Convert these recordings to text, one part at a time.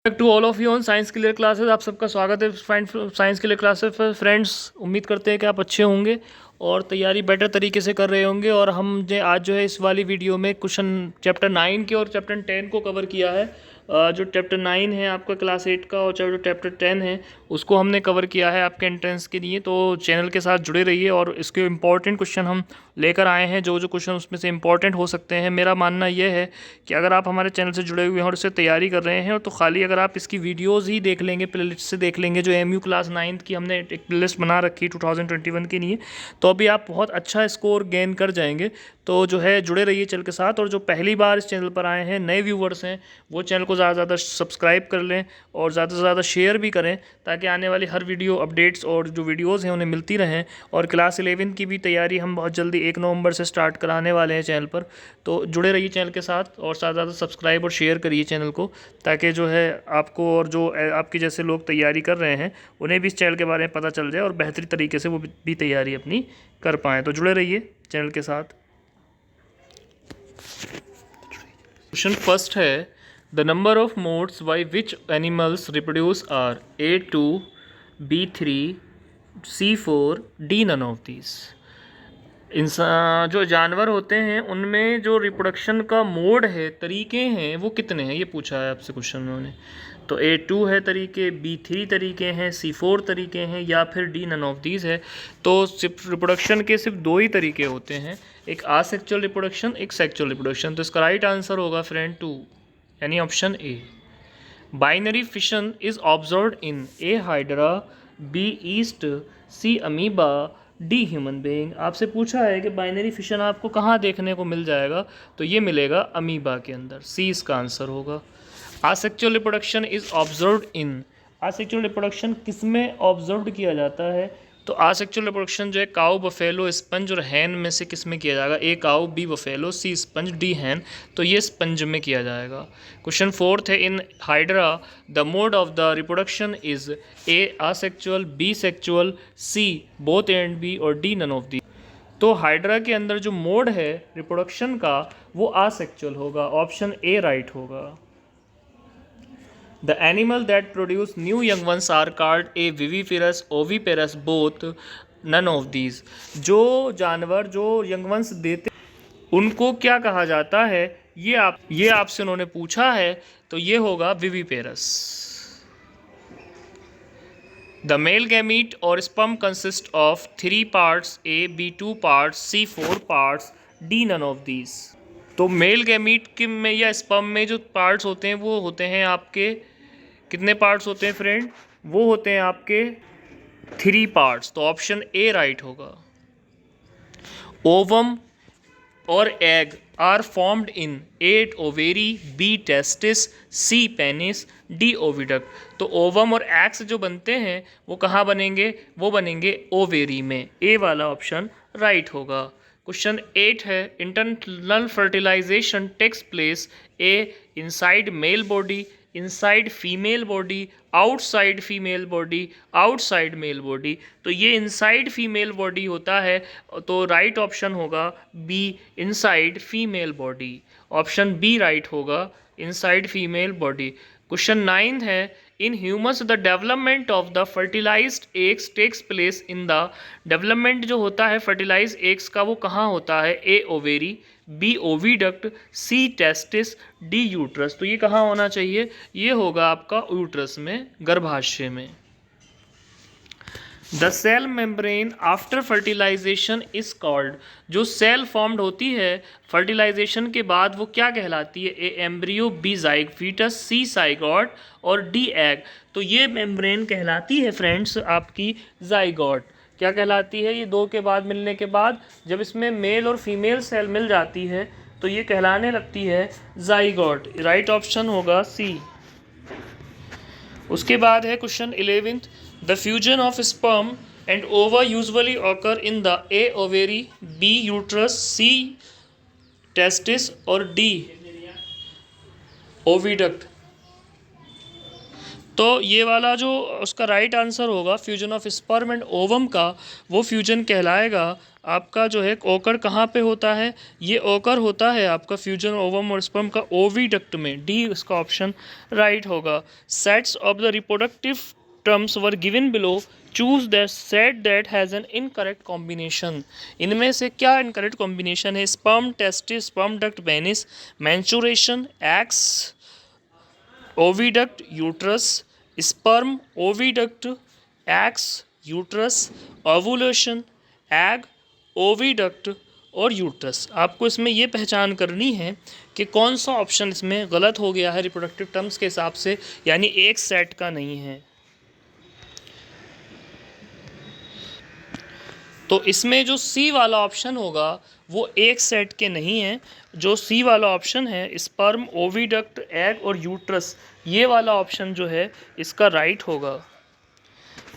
To all of you on science clear classes. आप सबका स्वागत है साइंस क्लियर क्लासेस पर। फ्रेंड्स, उम्मीद करते हैं कि आप अच्छे होंगे और तैयारी बेटर तरीके से कर रहे होंगे। और हमने आज जो है इस वाली वीडियो में क्वेश्चन चैप्टर 9 के और चैप्टर 10 को कवर किया है। जो चैप्टर 9 है आपका क्लास 8 का और जो चैप्टर 10 है उसको हमने कवर किया है आपके एंट्रेंस के लिए। तो चैनल के साथ जुड़े रहिए और इसके इंपॉर्टेंट क्वेश्चन हम लेकर आए हैं। जो जो क्वेश्चन उसमें से इंपॉर्टेंट हो सकते हैं, मेरा मानना यह है कि अगर आप हमारे चैनल से जुड़े हुए हैं और इससे तैयारी कर रहे हैं तो खाली अगर आप इसकी वीडियोस ही देख लेंगे, प्लेलिस्ट से देख लेंगे, जो एमयू क्लास 9 की हमने एक प्लेलिस्ट बना रखी 2021 के लिए, तो अभी आप बहुत अच्छा स्कोर गेन कर जाएंगे। तो जो है जुड़े रहिए चैनल के साथ। और जो पहली बार इस चैनल पर आए हैं, नए व्यूवर्स हैं, वो चैनल को ज़्यादा से ज़्यादा सब्सक्राइब कर लें और ज़्यादा से ज़्यादा शेयर भी करें ताकि आने वाली हर वीडियो अपडेट्स और जो वीडियोज़ हैं उन्हें मिलती रहें। और क्लास 11 की भी तैयारी हम बहुत जल्दी 1 नवंबर से स्टार्ट कराने वाले हैं चैनल पर। तो जुड़े रहिए चैनल के साथ और ज़्यादा से ज़्यादा सब्सक्राइब और शेयर करिए चैनल को, ताकि जो है आपको और जो आपके जैसे लोग तैयारी कर रहे हैं उन्हें भी इस चैनल के बारे में पता चल जाए और बेहतरीन तरीके से वो भी तैयारी अपनी कर पाएँ। तो जुड़े रहिए चैनल के साथ। क्वेश्चन फर्स्ट है, the number of modes by which animals reproduce are A2, B3, C4, D none of this. इंसान जो जानवर होते हैं उनमें जो रिप्रोडक्शन का मोड है, तरीके हैं, वो कितने हैं, ये पूछा है आपसे क्वेश्चन में उन्होंने। तो A2 है तरीके, B3 तरीके हैं, C4 तरीके हैं, या फिर D नन ऑफ दीज है। तो सिर्फ रिप्रोडक्शन के सिर्फ दो ही तरीके होते हैं, एक आसेक्चुअल रिप्रोडक्शन, एक सेक्चुअल रिप्रोडक्शन। तो इसका राइट आंसर होगा फ्रेंड 2, यानी option A. Binary fission is observed in A hydra, B east, C amoeba, D human being. आपसे पूछा है कि बाइनरी फिशन आपको कहाँ देखने को मिल जाएगा, तो ये मिलेगा अमीबा के अंदर, सी इसका आंसर होगा। Asexual reproduction is observed in, asexual reproduction किस में ऑब्जर्व किया जाता है, तो आसेक्चुअल रिप्रोडक्शन जो है काऊ, बफेलो, स्पंज और हैन में से किस में किया जाएगा, A cow, B buffalo, C sponge, D hen. तो ये स्पंज में किया जाएगा। क्वेश्चन फोर्थ है, in hydra the mode of the reproduction is A asexual, B sexual, C both A and B और डी नन ऑफ दी। तो hydra के अंदर जो मोड है रिप्रोडक्शन का वो आसेक्चुअल होगा, ऑप्शन ए राइट होगा। The animal that produce new young ones are called a viviparous, oviparous, both, none of these। जो जानवर जो यंग वंस देते उनको क्या कहा जाता है, ये आपसे उन्होंने पूछा है, तो ये होगा viviparous. The male gamete or sperm consists of 3 parts, A, B 2 parts, C 4 parts, D none of these। तो मेल गैमीट के में या स्पर्म में जो पार्ट्स होते हैं वो होते हैं आपके कितने पार्ट्स होते हैं फ्रेंड, वो होते हैं आपके 3 पार्ट्स। तो ऑप्शन ए राइट होगा। ओवम और egg are formed in A ovary, B testis, C penis, D oviduct. तो ओवम और एग से जो बनते हैं वो कहाँ बनेंगे, वो बनेंगे ओवेरी में, ए वाला ऑप्शन राइट होगा। क्वेश्चन 8 है, internal fertilisation takes place A inside male body, inside female body, outside female body, outside male body. तो ये इनसाइड फीमेल बॉडी होता है, तो राइट ऑप्शन होगा B, inside female body. Option B right होगा, inside female body. Question 9 है, in humans the development of the fertilised eggs takes place in the, development जो होता है फर्टिलाइज एग्स का वो कहाँ होता है, ए ओवेरी, बी ओविडक्ट, सी टेस्टिस, डी यूट्रस। तो ये कहाँ होना चाहिए, ये होगा आपका यूट्रस में, गर्भाशय में। The cell membrane after fertilization is called, जो सेल फॉर्म्ड होती है फर्टिलाइजेशन के बाद वो क्या कहलाती है, ए एम्ब्रियो, बी जाइग फीटस, सी साइगॉट और डी एग। तो ये मेम्ब्रेन कहलाती है फ्रेंड्स आपकी जाइगॉट। क्या कहलाती है, ये दो के बाद मिलने के बाद जब इसमें मेल और फीमेल सेल मिल जाती है तो ये कहलाने लगती है जाइगॉट। राइट ऑप्शन होगा सी। उसके बाद है question 11th, the fusion of sperm and ova usually occur in the A ovary, B uterus, C testis और डी ओविडक्ट। तो ये वाला जो उसका राइट आंसर होगा fusion of sperm and ovum का, वो फ्यूजन कहलाएगा आपका जो है ओकर कहाँ पे होता है, ये ओकर होता है आपका फ्यूजन ओवम और स्पर्म का ओविडक्ट में। डी इसका ऑप्शन राइट होगा। Sets of the reproductive terms were given below, choose the set that has an incorrect combination. इनमें से क्या इनकरेक्ट कॉम्बिनेशन है? Sperm testis, sperm duct penis, maturation, egg oviduct uterus, sperm oviduct, egg uterus, ovulation, egg oviduct और uterus. आपको इसमें ये पहचान करनी है कि कौन सा ऑप्शन इसमें गलत हो गया है रिप्रोडक्टिव टर्म्स के हिसाब से, यानी एक सेट का नहीं है। तो इसमें जो सी वाला ऑप्शन होगा वो एक सेट के नहीं है। जो सी वाला ऑप्शन है स्पर्म ओविडक्ट एग और यूट्रस, ये वाला ऑप्शन जो है इसका राइट होगा।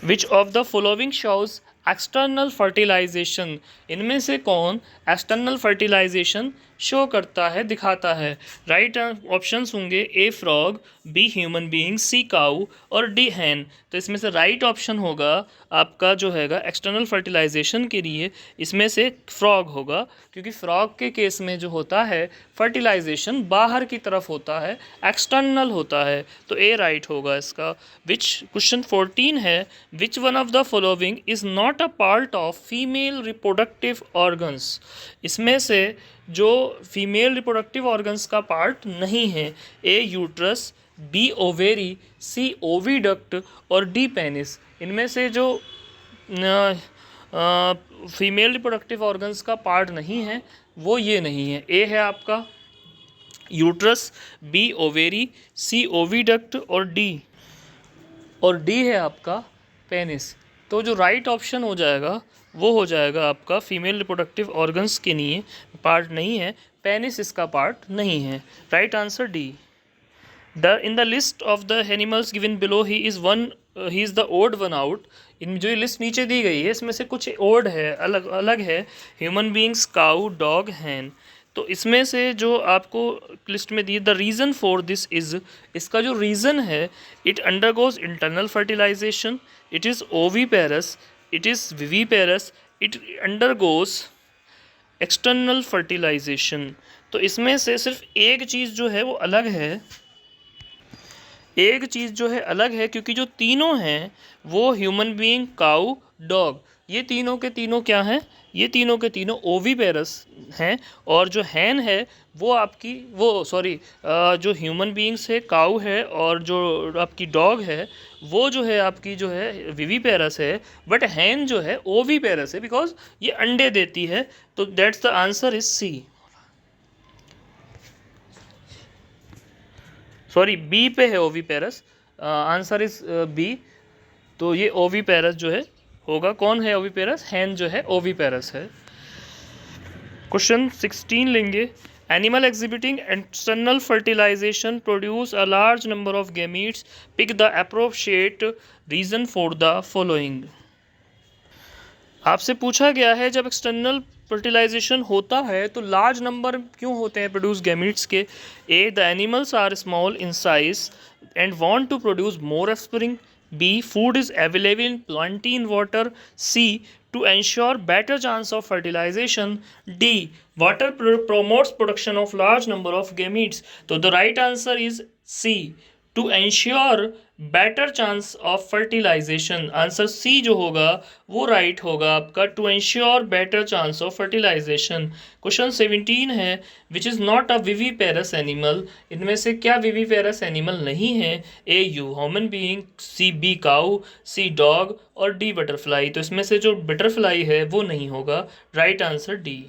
Which of the following shows external fertilization, इनमें से कौन एक्सटर्नल फर्टिलाइजेशन शो करता है, दिखाता है? राइट ऑप्शंस होंगे A frog, B human being, C cow और डी हैन। तो इसमें से राइट ऑप्शन होगा आपका जो हैगा एक्सटर्नल फर्टिलाइजेशन के लिए इसमें से फ्रॉग होगा, क्योंकि फ्रॉग के केस में जो होता है फर्टिलाइजेशन बाहर की तरफ होता है, एक्सटर्नल होता है। तो ए राइट होगा इसका। विच क्वेश्चन 14 है, विच one of the following is not a part of female reproductive organs. इसमें से जो फीमेल रिप्रोडक्टिव ऑर्गन्स का पार्ट नहीं है, ए यूट्रस, बी ओवेरी, सी ओविडक्ट और डी पेनिस। इनमें से जो फीमेल रिप्रोडक्टिव ऑर्गन्स का पार्ट नहीं है वो ये नहीं है। ए है आपका यूट्रस, बी ओवेरी, सी ओविडक्ट और डी है आपका पेनिस। तो जो राइट ऑप्शन हो जाएगा वो हो जाएगा आपका फीमेल रिप्रोडक्टिव ऑर्गन्स के लिए पार्ट नहीं है, पेनिस इसका पार्ट नहीं है। Right answer D. In the list of the animals given below, he is the odd one out. इन जो लिस्ट नीचे दी गई है इसमें से कुछ ओड है, अलग अलग है। Human beings, cow, dog, hen. तो इसमें से जो आपको लिस्ट में दी, the reason for this is, इसका जो रीज़न है, it undergoes internal fertilisation, it is oviparous, it is viviparous, it undergoes external fertilisation. तो इसमें से सिर्फ एक चीज़ जो है वो अलग है, एक चीज़ जो है अलग है, क्योंकि जो तीनों हैं वो ह्यूमन बीइंग, काऊ, डॉग, ये तीनों के तीनों क्या हैं? ये तीनों के तीनों ओवीपेरस हैं। और जो हैन है वो आपकी जो ह्यूमन बीइंग्स है, काऊ है और जो आपकी डॉग है वो जो है आपकी जो है विवीपेरस है। बट हैन जो है ओवीपेरस है, बिकॉज ये अंडे देती है। तो that's the answer is C, sorry B पे है ओवीपेरस, आंसर इज बी। तो ये ओवीपेरस जो है होगा। कौन है ओवीपेरस? हैन जो है ओवीपेरस है। क्वेश्चन 16 लेंगे। Animal exhibiting external fertilization produce a large number of gametes, pick the appropriate reason for the following. आपसे पूछा गया है जब एक्सटर्नल फर्टिलाइजेशन होता है तो लार्ज नंबर क्यों होते हैं प्रोड्यूस गैमीट्स के? A, the animals are small in size and want to produce more offspring, B, food is available in plenty in water, C, to ensure better chance of fertilization, D, water promotes production of large number of gametes. तो the right answer is C, to ensure better chance of fertilization. Answer C जो होगा वो right होगा आपका, to ensure better chance of fertilization. Question 17 है, which is not a viviparous animal. इनमें से क्या viviparous animal नहीं है? A, human being, C, B, cow, C, dog और D, butterfly. तो इसमें से जो butterfly है वो नहीं होगा। Right answer D।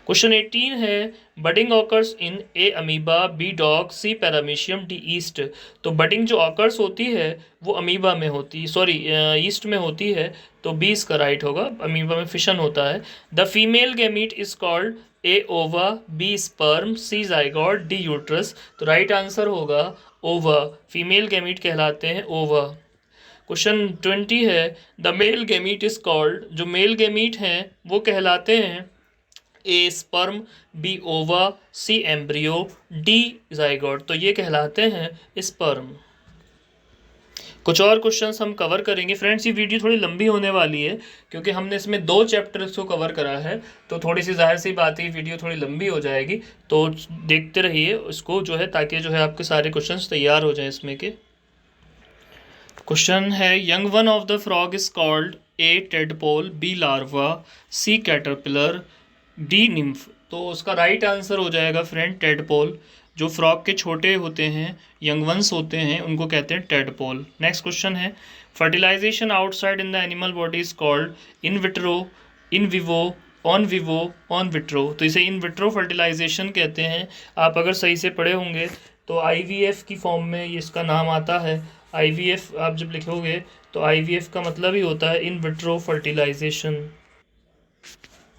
क्वेश्चन 18 है, budding occurs in A amoeba, B dog, C paramecium, D yeast. तो बडिंग जो ऑकर्स होती है वो अमीबा में होती, ईस्ट में होती है। तो बी इसका राइट होगा, अमीबा में फिशन होता है। The female gamete is called ए ओवा, बी स्पर्म, सी जाइगोट, डी यूट्रस। तो राइट आंसर होगा ओवा, फीमेल गैमीट कहलाते हैं ओवा। क्वेश्चन 20 है, the male gamete is called, जो मेल गैमीट हैं वो कहलाते हैं ए स्पर्म, बी ओवा, सी एम्ब्रियो, डी जाइगोट। तो ये कहलाते हैं स्पर्म। कुछ और क्वेश्चंस हम कवर करेंगे। फ्रेंड्स, ये वीडियो थोड़ी लंबी होने वाली है क्योंकि हमने इसमें 2 चैप्टर्स को कवर करा है, तो थोड़ी सी जाहिर सी बात है वीडियो थोड़ी लंबी हो जाएगी। तो देखते रहिए उसको जो है, ताकि जो है आपके सारे क्वेश्चंस तैयार हो जाएं इसमें के। क्वेश्चन है, young one of the frog is called A tadpole, B larva, C caterpillar, D nymph. तो उसका राइट आंसर हो जाएगा फ्रेंड टेडपोल। जो फ्रॉग के छोटे होते हैं, यंग वंस होते हैं, उनको कहते हैं टेडपोल। नेक्स्ट क्वेश्चन है, fertilization outside in the animal body is called in vitro, in vivo, on vivo, on vitro. तो इसे इन विट्रो फर्टिलाइजेशन कहते हैं। आप अगर सही से पढ़े होंगे तो आईवीएफ की फॉर्म में ये इसका नाम आता है। आईवीएफ आप जब लिखोगे तो आईवीएफ का मतलब ही होता है इन विट्रो फर्टिलाइजेशन।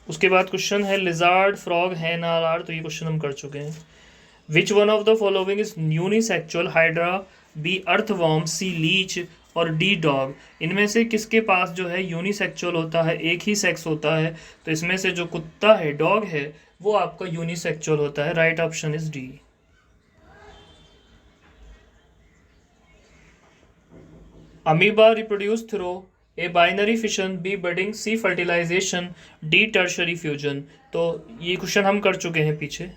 उसके बाद क्वेश्चन है, लिजार्ड, फ्रॉग, हैन आर। तो ये क्वेश्चन हम कर चुके हैं। Which one of the following is unisexual, hydra, B earthworm, C leech और डी डॉग। इनमें से किसके पास जो है यूनिसेक्सुअल होता है, एक ही सेक्स होता है? तो इसमें से जो कुत्ता है, डॉग है, वो आपका यूनिसेक्सुअल होता है। Right option is D. Amoeba reproduce through A binary fission, B budding, C fertilization, D tertiary fusion. तो ये क्वेश्चन हम कर चुके हैं पीछे।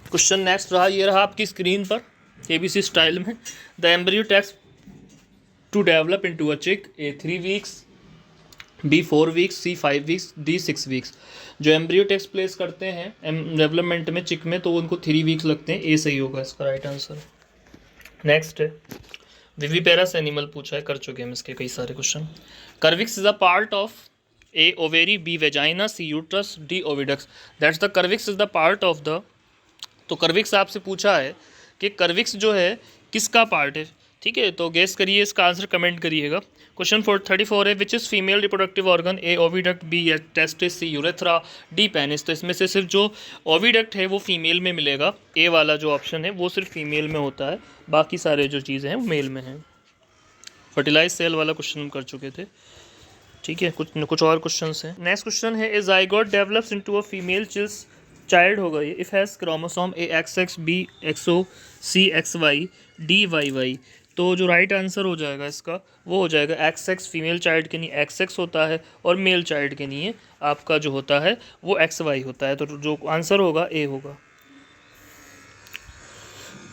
क्वेश्चन नेक्स्ट रहा, ये रहा आपकी स्क्रीन पर एबीसी स्टाइल में। The embryo takes to develop into a chick, A 3 weeks, B 4 weeks, C 5 weeks, D 6 weeks. जो एम्ब्रियो टेक्स प्लेस करते हैं डेवलपमेंट में चिक में, तो उनको 3 वीक्स लगते हैं। ए सही होगा इसका राइट आंसर। नेक्स्ट है, विविपेरस एनिमल पूछा है, कर चुके हैं इसके कई सारे question. Cervix is a part of A ovary, B vagina, C uterus, D oviducts. That's the cervix is the part of the. तो कर्विक्स आपसे पूछा है कि कर्विक्स जो है किसका पार्ट है, ठीक है? तो गेस करिए, इसका आंसर कमेंट करिएगा। क्वेश्चन 34 है, which is female reproductive organ, A oviduct, B testis, C urethra, D penis. तो इसमें से सिर्फ जो ओविडक्ट है वो फीमेल में मिलेगा। ए वाला जो ऑप्शन है वो सिर्फ फीमेल में होता है, बाकी सारे जो चीज़ें हैं वो मेल में हैं। फर्टिलाइज सेल वाला क्वेश्चन हम कर चुके थे, ठीक है? कुछ और क्वेश्चन हैं। नेक्स्ट क्वेश्चन है, A zygote develops into a female child होगा ये, if has chromosome A XX, B XO, C XY, D YY। तो जो राइट आंसर हो जाएगा इसका वो हो जाएगा XX। फीमेल चाइल्ड के लिए XX होता है और मेल चाइल्ड के लिए आपका जो होता है वो XY होता है। तो जो आंसर होगा ए होगा।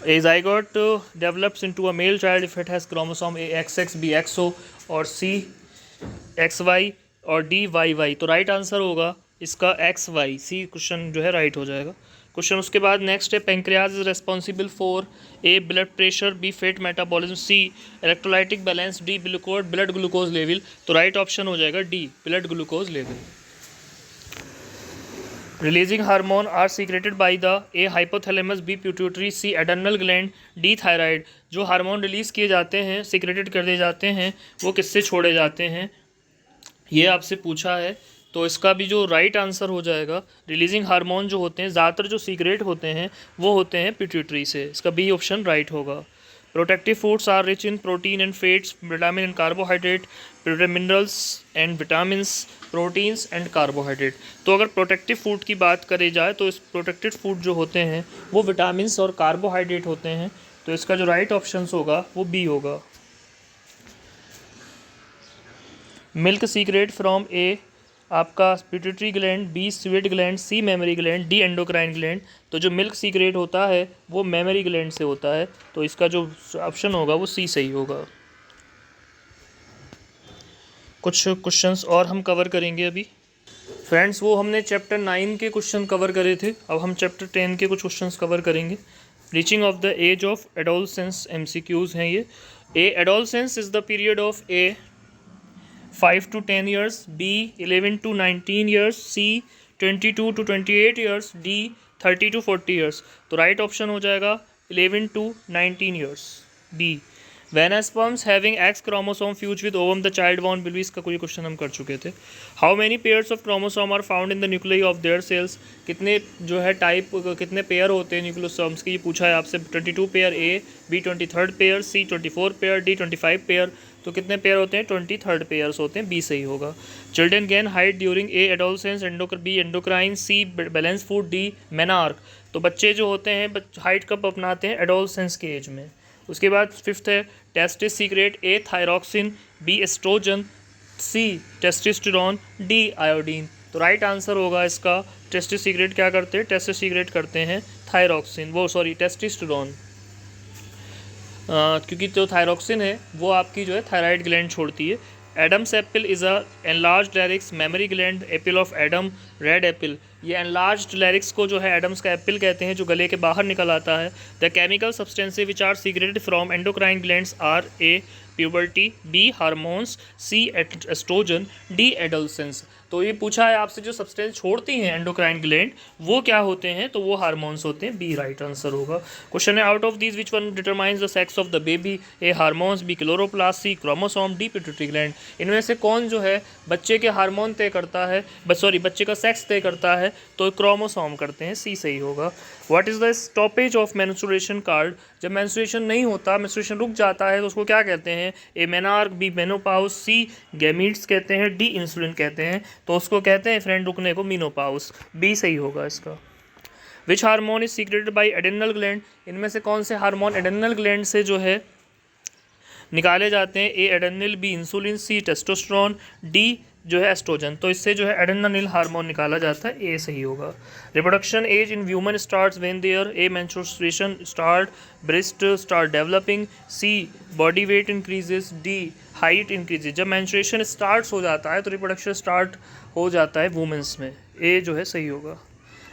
A zygote develops into a male child if it has chromosome A XX, B XO और सी XY और डी YY। तो राइट आंसर होगा इसका XY। सी क्वेश्चन जो है राइट हो जाएगा। क्वेश्चन उसके बाद नेक्स्ट है, pancreas is responsible for A blood pressure, B fat metabolism, C electrolytic balance, D blood glucose level. तो राइट ऑप्शन हो जाएगा D, blood glucose level. Releasing hormone are secreted by the A hypothalamus, B pituitary, C adrenal gland, D thyroid. जो hormone release किए जाते हैं, secreted कर दिए जाते हैं, वो किससे छोड़े जाते हैं, ये आपसे पूछा है। तो इसका भी जो राइट आंसर हो जाएगा, रिलीजिंग हार्मोन जो होते हैं ज़्यादातर जो सीक्रेट होते हैं वो होते हैं पिट्यूटरी से। इसका बी ऑप्शन राइट होगा। Protective foods are rich in protein and fats, vitamin and carbohydrate, minerals and vitamins, proteins and carbohydrate. तो अगर प्रोटेक्टिव फूड की बात करी जाए तो इस प्रोटेक्टेड फूड जो होते हैं वो विटामिन्स और कार्बोहाइड्रेट होते हैं। तो इसका जो राइट ऑप्शन होगा वो बी होगा। मिल्क सीक्रेट फ्रॉम ए आपका pituitary gland, B sweat gland, C mammary gland, D endocrine gland. तो जो मिल्क सीक्रेट होता है वो मेमोरी ग्लैंड से होता है। तो इसका जो ऑप्शन होगा वो सी सही होगा। कुछ क्वेश्चंस और हम कवर करेंगे अभी। फ्रेंड्स, वो हमने चैप्टर 9 के क्वेश्चन कवर करे थे, अब हम चैप्टर 10 के कुछ क्वेश्चंस कवर करेंगे। Reaching of the age of adolescence, MCQs हैं ये। A adolescence is the period of A 5 to 10 years, B 11 to 19 years, C 22 to 28 years, D 30 to 40 years। तो राइट ऑप्शन हो जाएगा 11 to 19 years, B। When a sperms having X chromosome fused with ovum, the child born will be, इसका कोई question हम कर चुके थे। How many pairs of chromosome are found in the nuclei of their cells? कितने जो है type, कितने पेयर होते हैं न्यूक्लियोसोम्स के, ये पूछा है आपसे। 22 pair A, B 23rd pair, C 24 pair, D 25 pair. तो कितने पेयर होते हैं? 23rd पेयर्स होते हैं, बी सही होगा। Children gain height during A adolescence, B endocrine, C balance food, D menarche. तो बच्चे जो होते हैं हाइट कब अपनाते हैं, एडोलसेंस के एज में। उसके बाद फिफ्थ है टेस्टिस सीक्रेट, ए थायरॉक्सिन, बी एस्ट्रोजन, सी टेस्टोस्टेरोन, डी आयोडीन। तो राइट आंसर होगा इसका टेस्टिस सीक्रेट क्या करते हैं, टेस्टिस सीक्रेट करते हैं थायरॉक्सिन, वो सॉरी टेस्टोस्टेरोन, क्योंकि जो थायरॉक्सिन है वो आपकी जो है थायराइड ग्लैंड छोड़ती है। Adam's apple is a enlarged larynx mammary gland, apple of Adam, red apple. ये एनलार्ज्ड लैरिक्स को जो है एडम्स का एप्पल कहते हैं, जो गले के बाहर निकल आता है। The chemical substances which are secreted from endocrine glands are A puberty, B hormones, C estrogen, D adolescence. तो ये पूछा है आपसे जो सब्सटेंस छोड़ती हैं एंडोक्राइन ग्लैंड वो क्या होते हैं, तो वो हार्मोन्स होते हैं, बी राइट आंसर होगा। क्वेश्चन है out of these which one determines the sex of the baby, A hormones, B chloroplast, C chromosome, D pituitary gland. इनमें से कौन जो है बच्चे के हार्मोन तय करता है, सॉरी बच्चे का सेक्स तय करता है, तो क्रोमोसोम करते हैं, सी सही होगा। What is the stoppage of menstruation called, जब मेंस्ट्रुएशन नहीं होता, मेंस्ट्रुएशन रुक जाता है तो उसको क्या कहते हैं, ए मेनार्क, बी मेनोपाउस, सी गैमीट्स कहते हैं, डी इंसुलिन कहते हैं। तो उसको कहते हैं फ्रेंड रुकने को मीनोपाउस, बी सही होगा इसका। Which hormone is secreted by adrenal gland, इनमें से कौन से हार्मोन एडेनल ग्लैंड से जो है निकाले जाते हैं, ए एडेनिल, बी इंसुलिन, सी टेस्टोस्टेरोन, डी जो है एस्ट्रोजन। तो इससे जो है एडेनल हार्मोन निकाला जाता है, ए सही होगा। Reproduction age in human starts when there, A menstruation start, breast start developing, C body weight increases, D height increases. जब मेंस्ट्रुएशन स्टार्ट हो जाता है तो रिप्रोडक्शन स्टार्ट हो जाता है वुमेंस में, ए जो है सही होगा।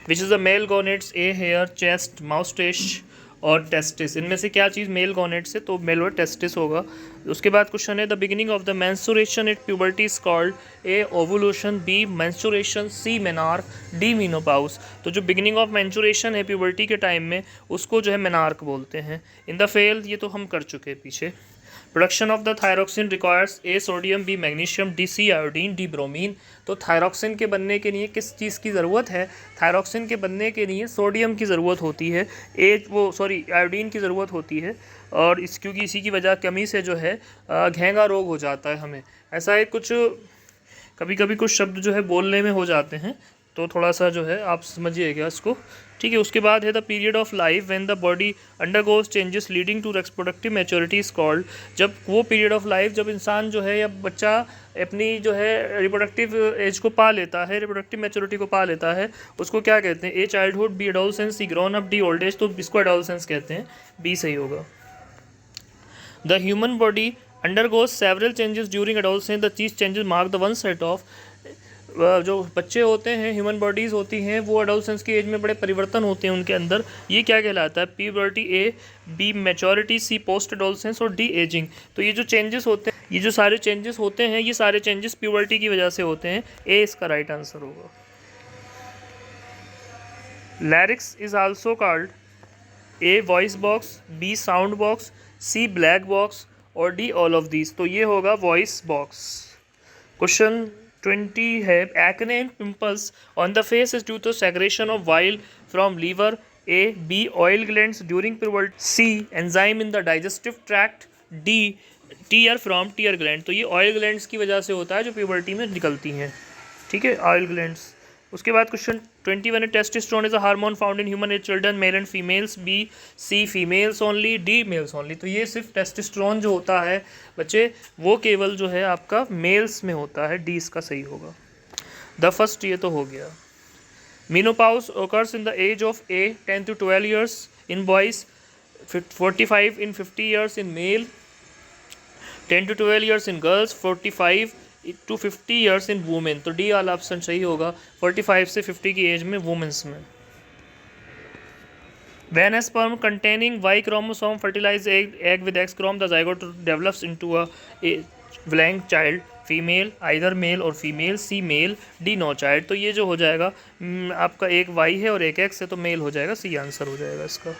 Which is the male gonads, A hair, chest, moustache और टेस्टिस। इनमें से क्या चीज़ मेल गोनेट्स है, तो मेल और टेस्टिस होगा। उसके बाद क्वेश्चन है the beginning of the menstruation at puberty is called, A ovulation, B menstruation, C menarche, D menopause. तो जो बिगिनिंग ऑफ मेंस्ट्रुएशन है प्यूबर्टी के टाइम में उसको जो है मेनार्क बोलते हैं। इन द फेल, ये तो हम कर चुके हैं पीछे। Production of the thyroxine requires, A sodium, B magnesium, D C iodine, D bromine. तो थायरॉक्सिन के बनने के लिए किस चीज़ की ज़रूरत है, थायरॉक्सिन के बनने के लिए सोडियम की ज़रूरत होती है, आयोडीन की ज़रूरत होती है। और क्योंकि इसी की वजह कमी से जो है घेंगा रोग हो जाता है हमें। ऐसा है कुछ कभी कभी कुछ शब्द जो है बोलने में हो जाते हैं, तो थोड़ा सा जो है आप समझिएगा इसको, ठीक है। उसके बाद है the period of life when the body undergoes changes leading to reproductive maturity is called. जब वो पीरियड ऑफ लाइफ जब इंसान जो है या बच्चा अपनी जो है रिप्रोडक्टिव एज को पा लेता है, रिप्रोडक्टिव मैच्योरिटी को पा लेता है, उसको क्या कहते हैं, A childhood, B adolescence, C grown up, D old age. तो इसको एडोलसेंस कहते हैं, बी सही होगा। The human body undergoes several changes during adolescence, the these changes mark the one set of. जो बच्चे होते हैं, ह्यूमन बॉडीज़ होती हैं, वो एडोलसेंस की एज में बड़े परिवर्तन होते हैं उनके अंदर, ये क्या कहलाता है, प्यूबर्टी, ए, बी मैच्योरिटी, सी पोस्ट एडोलसेंस और डी एजिंग। तो ये जो चेंजेस होते हैं, ये जो सारे चेंजेस होते हैं, ये सारे चेंजेस प्यूबर्टी की वजह से होते हैं, ए इसका राइट आंसर होगा। Larynx is also called, A voice box, B sound box, C black box और डी ऑल ऑफ दीज। तो ये होगा वॉइस बॉक्स। क्वेश्चन 20 है acne and pimples on the face is due to secretion of bile from liver, A, B oil glands during puberty, C enzyme in the digestive tract, D tear from tear gland. तो ये oil glands की वजह से होता है जो puberty में निकलती हैं, ठीक है, ऑयल ग्लैंड्स। उसके बाद क्वेश्चन 21 है testosterone is a hormone found in human as children, male and females, B C females only, D males only. तो ये सिर्फ टेस्टोस्टेरोन जो होता है बच्चे वो केवल जो है आपका मेल्स में होता है, डी इसका सही होगा। द फर्स्ट ये तो हो गया। Menopause occurs in the age of a 10 to 12 years in boys, 45 in 50 years in male, 10 to 12 years in girls, 45 to 50 years in women। तो डी वाला ऑप्शन सही होगा, 45 से 50 की एज में वुमेंस में। When a sperm containing Y chromosome fertilize egg with X chromosome, the zygote develops into a blank child, female, either male और female, C male, D no child. तो ये जो हो जाएगा आपका एक Y है और एक X है, तो मेल हो जाएगा, सी आंसर हो जाएगा इसका।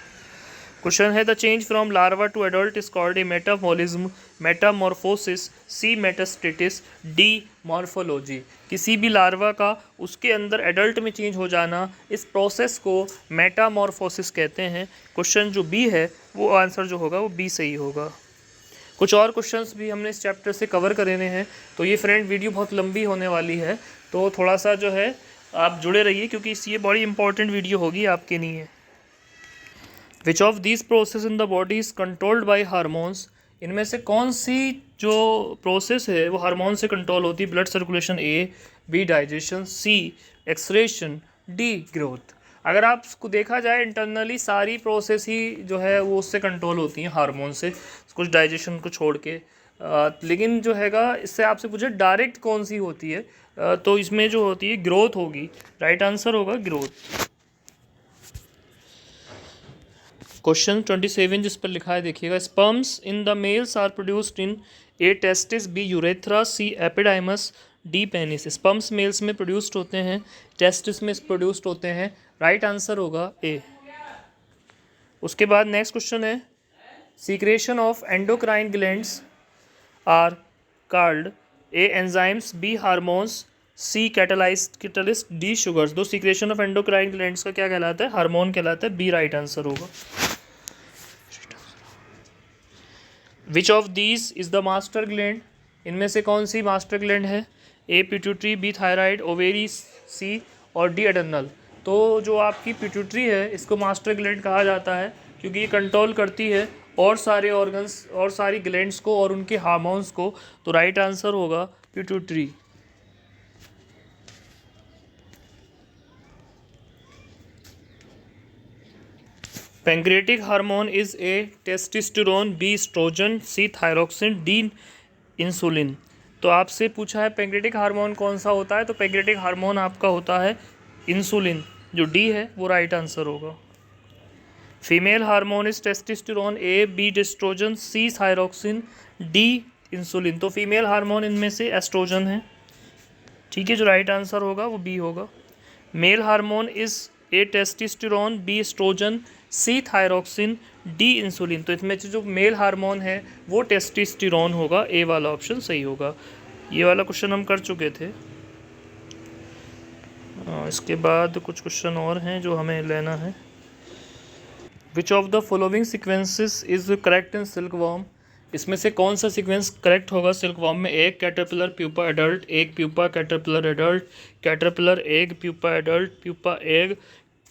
क्वेश्चन है the change from larva to adult is called A metabolism, metamorphosis, C metastasis, D morphology. किसी भी लार्वा का उसके अंदर एडल्ट में चेंज हो जाना, इस प्रोसेस को मेटामॉर्फोसिस कहते हैं। क्वेश्चन जो बी है वो आंसर जो होगा वो बी सही होगा। कुछ और क्वेश्चंस भी हमने इस चैप्टर से कवर करेने हैं, तो ये फ्रेंड वीडियो बहुत लंबी होने वाली है, तो थोड़ा सा जो है आप जुड़े रहिए क्योंकि ये बड़ी इंपॉर्टेंट वीडियो होगी आपके लिए। विच of these process in the body is controlled by hormones, इनमें से कौन सी जो प्रोसेस है वो हार्मोन से कंट्रोल होती है? ब्लड सर्कुलेशन ए, बी डाइजेशन, सी एक्सक्रेशन, डी ग्रोथ। अगर आपको देखा जाए इंटरनली सारी प्रोसेस ही जो है वो उससे कंट्रोल होती हैं हार्मोन से, कुछ डाइजेशन को छोड़ के। लेकिन जो हैगा इससे आपसे पूछे डायरेक्ट कौन सी होती है, तो इसमें जो होती है ग्रोथ होगी। राइट आंसर होगा ग्रोथ। क्वेश्चन 27 जिस पर लिखा है देखिएगा, sperms in the males are produced in A testis, B urethra, C epididymis, D penis. Sperms males में प्रोड्यूस्ड होते हैं, टेस्टिस में प्रोड्यूस्ड होते हैं। राइट आंसर होगा ए। उसके बाद नेक्स्ट क्वेश्चन है, secretion of endocrine glands are called A enzymes, B hormones, C catalyst, D sugars. दो सीक्रेशन ऑफ एंडोक्राइन ग्लैंड्स का क्या कहलाता है? हार्मोन कहलाता है। बी राइट आंसर होगा। Which of these is the master gland, इनमें से कौन सी मास्टर ग्लैंड है? A pituitary, B thyroid, ovary, C और डी एडर्नल। तो जो आपकी पिट्यूटरी है इसको मास्टर ग्लैंड कहा जाता है क्योंकि ये कंट्रोल करती है और सारे ऑर्गन्स और सारी ग्लैंड्स को और उनके हार्मोन्स को। तो राइट आंसर होगा pituitary. Pancreatic hormone is A testosterone, B estrogen, C thyroxine, D insulin. तो आपसे पूछा है पैंक्रियाटिक हार्मोन कौन सा होता है, तो पैंक्रियाटिक हार्मोन आपका होता है इंसुलिन। जो डी है वो राइट आंसर होगा। Female hormone is testosterone, A, B estrogen, C thyroxine, D insulin. तो फीमेल हार्मोन इनमें से एस्ट्रोजन है। ठीक है, जो राइट आंसर होगा वो बी होगा। Male hormone is A testosterone, B estrogen, C thyroxine, D insulin. तो इसमें से जो मेल हार्मोन है वो टेस्टोस्टेरोन होगा। ए वाला ऑप्शन सही होगा। ये वाला क्वेश्चन हम कर चुके थे। इसके बाद कुछ क्वेश्चन और हैं जो हमें लेना है। विच of the following sequences is correct in silkworm, इसमें से कौन सा सीक्वेंस करेक्ट होगा सिल्कवॉर्म में? एक कैटरपिलर प्यूपा एडल्ट, एक pupa caterpillar adult, caterpillar egg pupa adult, pupa egg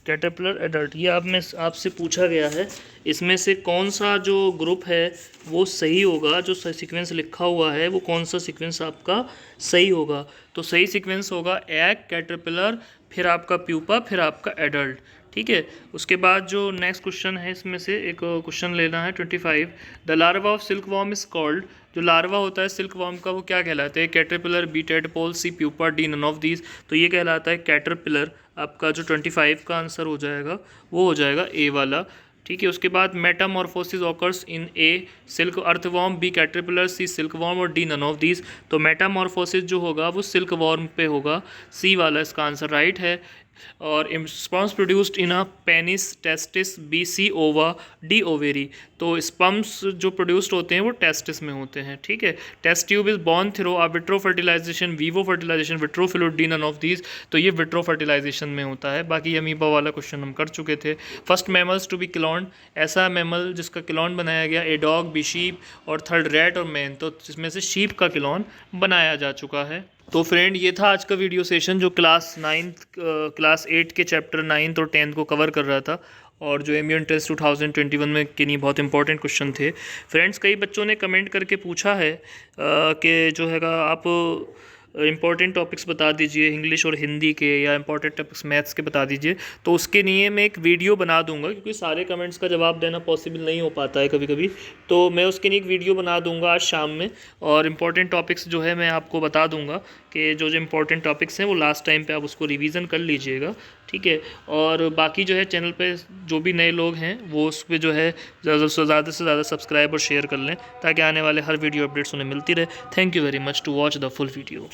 caterpillar adult. ये आप में आपसे पूछा गया है, इसमें से कौन सा जो ग्रुप है वो सही होगा? जो सीक्वेंस लिखा हुआ है वो कौन सा सीक्वेंस आपका सही होगा? तो सही सीक्वेंस होगा एग, कैटरपिलर, फिर आपका प्यूपा, फिर आपका एडल्ट। ठीक है, उसके बाद जो नेक्स्ट क्वेश्चन है इसमें से एक क्वेश्चन लेना है 25। The larva of silkworm is called, जो लार्वा होता है सिल्कवॉर्म का वो क्या कहलाता है? Caterpillar, B tadpole, C pupa, D none of these. तो ये कहलाता है कैटरपिलर। आपका जो 25 का आंसर हो जाएगा वो हो जाएगा ए वाला। ठीक है, उसके बाद metamorphosis occurs in A silk earthworm, B caterpillar, C silkworm और डी नन ऑफ दीज। तो मेटामॉर्फोसिस जो होगा वो सिल्कवॉर्म पे होगा। सी वाला इसका आंसर राइट है। और sperms produced in A penis, testis, B C ova, D ovary. तो स्पर्म्स जो प्रोड्यूस्ड होते हैं वो टेस्टिस में होते हैं। ठीक है, test tube is born through A vitro fertilization, vivo fertilization, vitro fluid, D none of these. तो ये विट्रो फर्टिलाइजेशन में होता है। बाकी अमीबा वाला क्वेश्चन हम कर चुके थे। First mammals to be cloned, ऐसा मैमल जिसका क्लोन बनाया गया, ए डॉग, बी शीप और थर्ड रैट और मैन। तो जिसमें से शीप का क्लोन बनाया जा चुका है। तो फ्रेंड ये था आज का वीडियो सेशन जो क्लास 8 के चैप्टर 9 और 10 को कवर कर रहा था, और जो एमयू टेस्ट 2021 में के लिए बहुत इंपॉर्टेंट क्वेश्चन थे। फ्रेंड्स कई बच्चों ने कमेंट करके पूछा है कि जो हैगा आप इंपॉर्टेंट टॉपिक्स बता दीजिए इंग्लिश और हिंदी के, या इंपॉर्टेंट टॉपिक्स मैथ्स के बता दीजिए। तो उसके लिए मैं एक वीडियो बना दूंगा, क्योंकि सारे कमेंट्स का जवाब देना पॉसिबल नहीं हो पाता है कभी कभी। तो मैं उसके लिए एक वीडियो बना दूंगा आज शाम में, और इम्पॉर्टेंट टॉपिक्स जो है मैं आपको बता दूंगा कि जो इंपॉर्टेंट टॉपिक्स हैं वो लास्ट टाइम पे आप उसको रिवीजन कर लीजिएगा। ठीक है, और बाकी जो है चैनल पे जो भी नए लोग हैं वो उस पर जो है ज़्यादा से ज़्यादा सब्सक्राइब और शेयर कर लें, ताकि आने वाले हर वीडियो अपडेट्स उन्हें मिलती रहे। Thank you very much to watch the full video.